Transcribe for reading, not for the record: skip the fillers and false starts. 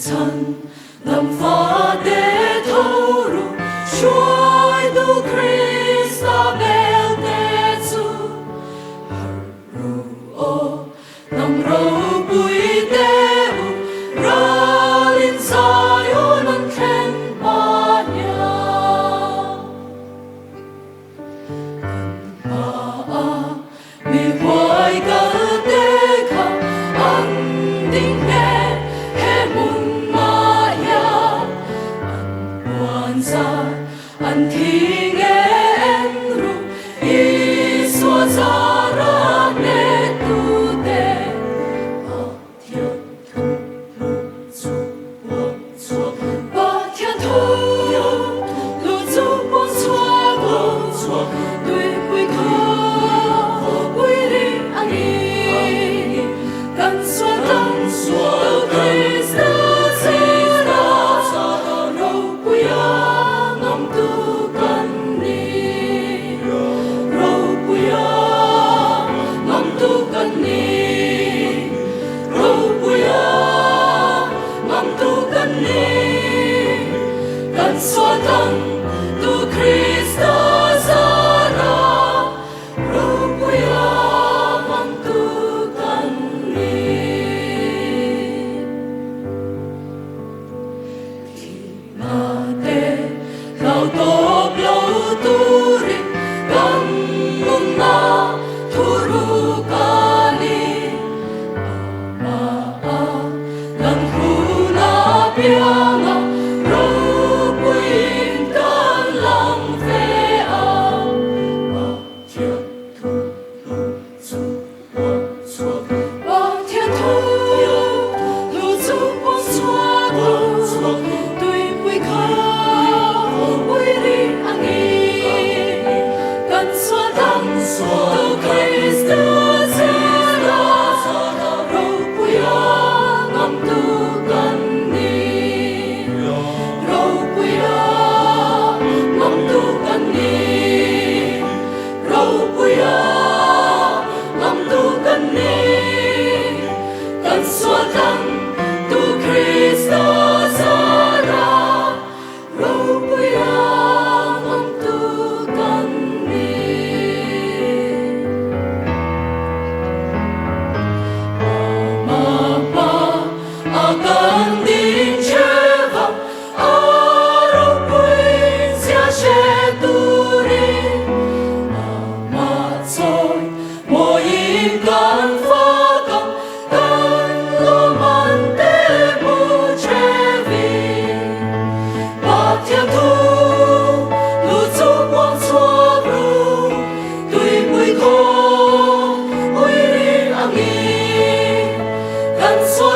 thần làm phá để thâu ru chúa du Christa bel te su haru o nam ro bui te u rolin Zion an ken pa nya mi hoài cả te kha an ding ne he mun ma ya an wan sa an thi nghe en ru i so za ra ne tu te a thiên thu lu su wo so ba thiên thu lu su wo so tui bui kho bui ri ang i kan so tan so Christa sera ro bui ya ngom tu kan ni ro bui ya ngom tu kan ni ro bui ya ngom tu kan ni kan so tan tu Christa sera ro bui ya ngom tu kan ni Mate lau top lau turi kan munna turu kali ama lan huna pianga ro puin kan lang fe a thiên thu lu su wo so ba thiên thu lu su wo so tui bui kha bui ri ang i kan so tan tu Christa sera ro bui ya ngom tu kan ni ro bui ya ngom tu kan ni ro bui ya ngom tu kan ni kan so tan tu Christa sera ro bui ya ngom tu kan ni ma pa akan din cheva aro bui sia she tu ri ma choi mo im kan fa kan lo man te mu chevi ba thiên thu lu su quang xua ru tui bui kho bui ri ang i kan xua